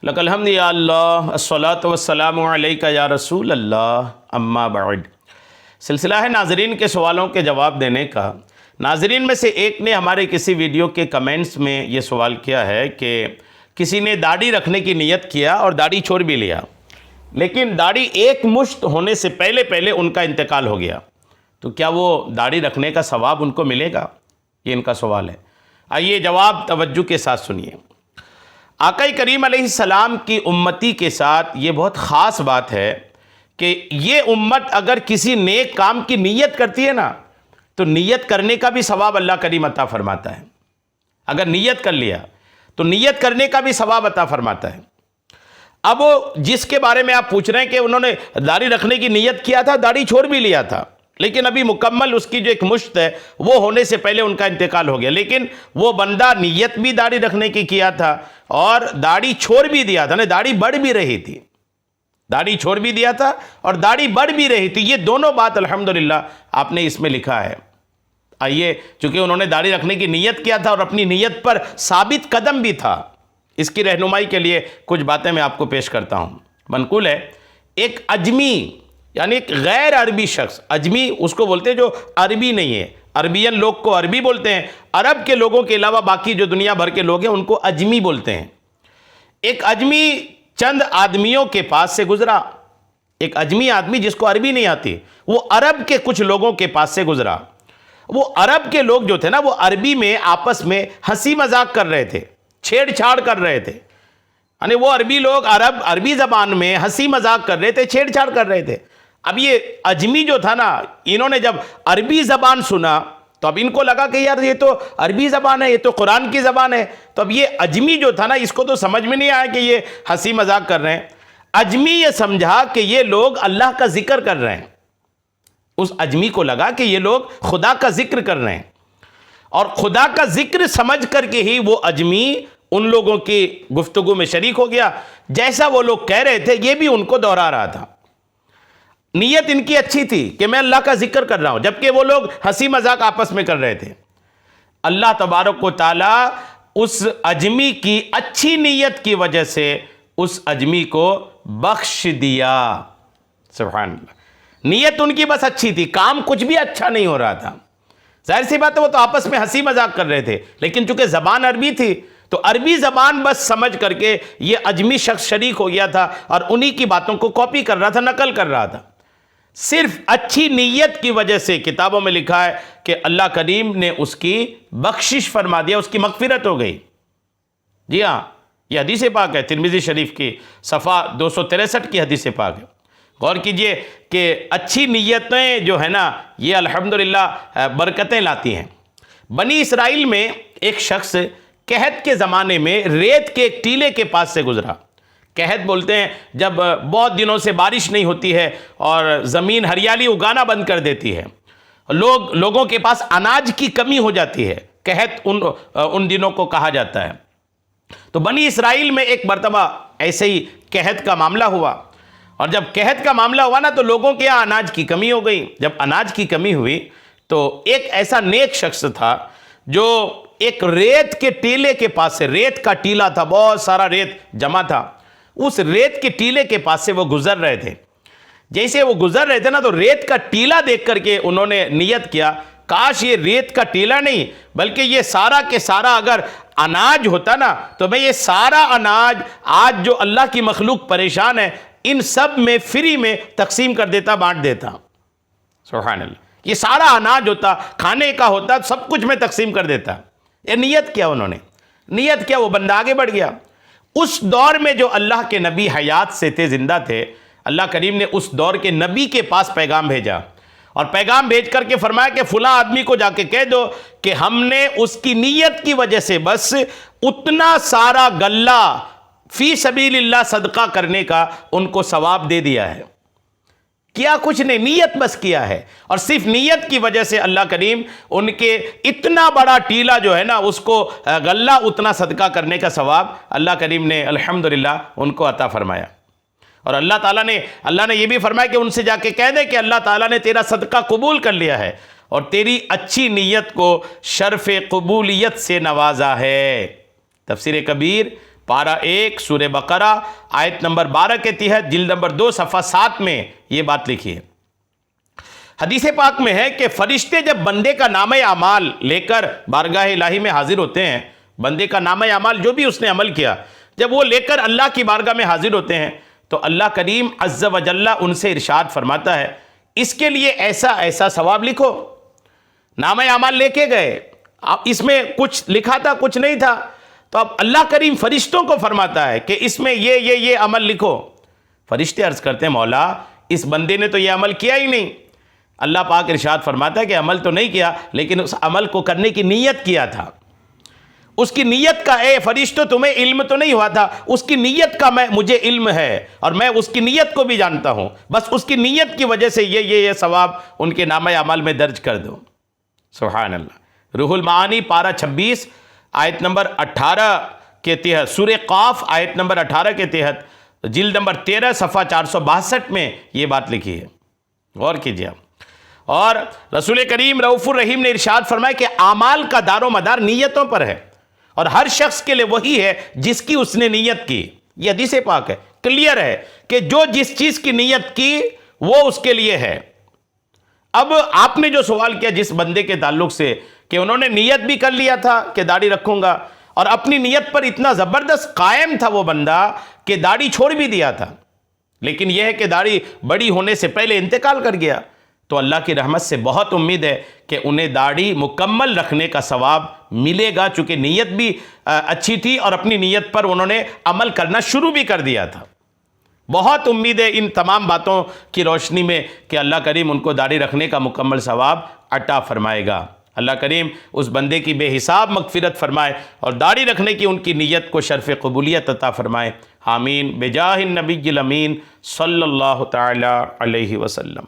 لک الحمد یا اللہ الصلاۃ والسلام علیک یا رسول اللہ اما بعد۔ سلسلہ ہے ناظرین کے سوالوں کے جواب دینے کا۔ ناظرین میں سے ایک نے ہمارے کسی ویڈیو کے کمنٹس میں یہ سوال کیا ہے کہ کسی نے داڑھی رکھنے کی نیت کیا اور داڑھی چھوڑ بھی لیا، لیکن داڑھی ایک مشت ہونے سے پہلے ان کا انتقال ہو گیا، تو کیا وہ داڑھی رکھنے کا ثواب ان کو ملے گا؟ یہ ان کا سوال ہے۔ آئیے جواب توجہ کے ساتھ سنیے۔ آقا کریم علیہ السلام کی امتی کے ساتھ یہ بہت خاص بات ہے کہ یہ امت اگر کسی نیک کام کی نیت کرتی ہے نا، تو نیت کرنے کا بھی ثواب اللہ کریم عطا فرماتا ہے۔ اگر نیت کر لیا تو نیت کرنے کا بھی ثواب عطا فرماتا ہے۔ اب وہ جس کے بارے میں آپ پوچھ رہے ہیں کہ انہوں نے داڑھی رکھنے کی نیت کیا تھا، داڑھی چھوڑ بھی لیا تھا، لیکن ابھی مکمل اس کی جو ایک مشت ہے وہ ہونے سے پہلے ان کا انتقال ہو گیا، لیکن وہ بندہ نیت بھی داڑھی رکھنے کی کیا تھا اور داڑھی چھوڑ بھی دیا تھا، داڑھی بڑھ بھی رہی تھی، داڑھی چھوڑ بھی دیا تھا اور داڑھی بڑھ بھی رہی تھی۔ یہ دونوں بات الحمدللہ آپ نے اس میں لکھا ہے۔ آئیے، چونکہ انہوں نے داڑھی رکھنے کی نیت کیا تھا اور اپنی نیت پر ثابت قدم بھی تھا، اس کی رہنمائی کے لیے کچھ باتیں میں آپ کو پیش کرتا ہوں۔ منقول ہے، ایک اجمی یعنی ایک غیر عربی شخص، اجمی اس کو بولتے ہیں جو عربی نہیں ہے، عربین لوگ کو عربی بولتے ہیں، عرب کے لوگوں کے علاوہ باقی جو دنیا بھر کے لوگ ہیں ان کو اجمی بولتے ہیں۔ ایک اجمی چند آدمیوں کے پاس سے گزرا، ایک اجمی آدمی جس کو عربی نہیں آتی، وہ عرب کے کچھ لوگوں کے پاس سے گزرا۔ وہ عرب کے لوگ جو تھے نا، وہ عربی میں آپس میں ہنسی مذاق کر رہے تھے، چھیڑ چھاڑ کر رہے تھے، یعنی وہ عربی لوگ عربی زبان میں ہنسی مذاق کر رہے تھے، چھیڑ چھاڑ کر رہے تھے۔ اب یہ اجمی جو تھا نا، انہوں نے جب عربی زبان سنا تو اب ان کو لگا کہ یار یہ تو عربی زبان ہے، یہ تو قرآن کی زبان ہے۔ تو اب یہ اجمی جو تھا نا، اس کو تو سمجھ میں نہیں آیا کہ یہ ہنسی مذاق کر رہے ہیں۔ اجمی یہ سمجھا کہ یہ لوگ اللہ کا ذکر کر رہے ہیں۔ اس اجمی کو لگا کہ یہ لوگ خدا کا ذکر کر رہے ہیں، اور خدا کا ذکر سمجھ کر کے ہی وہ اجمی ان لوگوں کی گفتگو میں شریک ہو گیا۔ جیسا وہ لوگ کہہ رہے تھے یہ بھی ان کو دہرا رہا تھا۔ نیت ان کی اچھی تھی کہ میں اللہ کا ذکر کر رہا ہوں، جبکہ وہ لوگ ہنسی مذاق آپس میں کر رہے تھے۔ اللہ تبارک و تعالی اس اجمی کی اچھی نیت کی وجہ سے اس اجمی کو بخش دیا۔ سبحان اللہ، نیت ان کی بس اچھی تھی، کام کچھ بھی اچھا نہیں ہو رہا تھا۔ ظاہر سی بات ہے، وہ تو آپس میں ہنسی مذاق کر رہے تھے، لیکن چونکہ زبان عربی تھی تو عربی زبان بس سمجھ کر کے یہ اجمی شخص شریک ہو گیا تھا اور انہی کی باتوں کو کاپی کر رہا تھا، نقل کر رہا تھا۔ صرف اچھی نیت کی وجہ سے کتابوں میں لکھا ہے کہ اللہ کریم نے اس کی بخشش فرما دیا، اس کی مغفرت ہو گئی۔ جی ہاں، یہ حدیث پاک ہے، ترمذی شریف کی صفحہ 263 کی حدیث پاک ہے۔ غور کیجئے کہ اچھی نیتیں جو ہے نا، یہ الحمدللہ برکتیں لاتی ہیں۔ بنی اسرائیل میں ایک شخص قحط کے زمانے میں ریت کے ایک ٹیلے کے پاس سے گزرا۔ قحط بولتے ہیں جب بہت دنوں سے بارش نہیں ہوتی ہے اور زمین ہریالی اگانا بند کر دیتی ہے، لوگوں کے پاس اناج کی کمی ہو جاتی ہے، قحط ان دنوں کو کہا جاتا ہے۔ تو بنی اسرائیل میں ایک مرتبہ ایسے ہی قحط کا معاملہ ہوا، اور جب قحط کا معاملہ ہوا نا تو لوگوں کے یہاں اناج کی کمی ہو گئی۔ جب اناج کی کمی ہوئی تو ایک ایسا نیک شخص تھا جو ایک ریت کے ٹیلے کے پاس سے، ریت کا ٹیلا تھا، بہت سارا ریت جمع تھا، اس ریت کے ٹیلے کے پاس سے وہ گزر رہے تھے۔ جیسے وہ گزر رہے تھے نا، تو ریت کا ٹیلا دیکھ کر کے انہوں نے نیت کیا، کاش یہ ریت کا ٹیلا نہیں بلکہ یہ سارا کے سارا اگر اناج ہوتا نا، تو میں یہ سارا اناج آج جو اللہ کی مخلوق پریشان ہے ان سب میں فری میں تقسیم کر دیتا، بانٹ دیتا۔ سبحان اللہ، یہ سارا اناج ہوتا، کھانے کا ہوتا، سب کچھ میں تقسیم کر دیتا۔ یہ نیت کیا انہوں نے، نیت کیا، وہ بندہ آگے بڑھ گیا۔ اس دور میں جو اللہ کے نبی حیات سے تھے، زندہ تھے، اللہ کریم نے اس دور کے نبی کے پاس پیغام بھیجا، اور پیغام بھیج کر کے فرمایا کہ فلاں آدمی کو جا کے کہہ دو کہ ہم نے اس کی نیت کی وجہ سے بس اتنا سارا غلہ فی سبیل اللہ صدقہ کرنے کا ان کو ثواب دے دیا ہے۔ کیا کچھ نہیں، نیت بس کیا ہے، اور صرف نیت کی وجہ سے اللہ کریم ان کے اتنا بڑا ٹیلا جو ہے نا، اس کو غلہ اتنا صدقہ کرنے کا ثواب اللہ کریم نے الحمدللہ ان کو عطا فرمایا۔ اور اللہ نے یہ بھی فرمایا کہ ان سے جا کے کہہ دے کہ اللہ تعالیٰ نے تیرا صدقہ قبول کر لیا ہے اور تیری اچھی نیت کو شرف قبولیت سے نوازا ہے۔ تفسیر کبیر پارہ 1 سورہ بقرہ آیت نمبر 12 کے تحت جلد نمبر 2 صفحہ 7 میں یہ بات لکھی ہے۔ حدیث پاک میں ہے کہ فرشتے جب بندے کا نامہ اعمال لے کر بارگاہ الہی میں حاضر ہوتے ہیں، بندے کا نامہ اعمال جو بھی اس نے عمل کیا، جب وہ لے کر اللہ کی بارگاہ میں حاضر ہوتے ہیں تو اللہ کریم عز و جل ان سے ارشاد فرماتا ہے اس کے لیے ایسا ایسا ثواب لکھو۔ نامہ اعمال لے کے گئے، اب اس میں کچھ لکھا تھا کچھ نہیں تھا، تو اب اللہ کریم فرشتوں کو فرماتا ہے کہ اس میں یہ عمل لکھو۔ فرشتے عرض کرتے ہیں مولا اس بندے نے تو یہ عمل کیا ہی نہیں۔ اللہ پاک ارشاد فرماتا ہے کہ عمل تو نہیں کیا لیکن اس عمل کو کرنے کی نیت کیا تھا۔ اس کی نیت کا اے فرشتوں تمہیں علم تو نہیں ہوا تھا، اس کی نیت کا مجھے علم ہے اور میں اس کی نیت کو بھی جانتا ہوں، بس اس کی نیت کی وجہ سے یہ ثواب ان کے نامہ اعمال میں درج کر دو۔ سبحان اللہ۔ روح المعانی پارہ 26 آیت نمبر 18 کے تحت، سورہ قاف آیت نمبر 18 کے تحت جلد نمبر 13 صفحہ 462 میں یہ بات لکھی ہے، غور کیجیے آپ۔ اور رسول کریم رؤوف الرحیم نے ارشاد فرمایا کہ اعمال کا دار و مدار نیتوں پر ہے، اور ہر شخص کے لیے وہی ہے جس کی اس نے نیت کی۔ یہ حدیث پاک ہے، کلیئر ہے کہ جو جس چیز کی نیت کی وہ اس کے لیے ہے۔ اب آپ نے جو سوال کیا جس بندے کے تعلق سے کہ انہوں نے نیت بھی کر لیا تھا کہ داڑھی رکھوں گا، اور اپنی نیت پر اتنا زبردست قائم تھا وہ بندہ کہ داڑھی چھوڑ بھی دیا تھا، لیکن یہ ہے کہ داڑھی بڑی ہونے سے پہلے انتقال کر گیا، تو اللہ کی رحمت سے بہت امید ہے کہ انہیں داڑھی مکمل رکھنے کا ثواب ملے گا، چونکہ نیت بھی اچھی تھی اور اپنی نیت پر انہوں نے عمل کرنا شروع بھی کر دیا تھا۔ بہت امید ہے ان تمام باتوں کی روشنی میں کہ اللہ کریم ان کو داڑھی رکھنے کا مکمل ثواب عطا فرمائے گا۔ اللہ کریم اس بندے کی بے حساب مغفرت فرمائے اور داڑھی رکھنے کی ان کی نیت کو شرف قبولیت عطا فرمائے، آمین، بجاہ النبی الامین صلی اللہ تعالی علیہ وسلم۔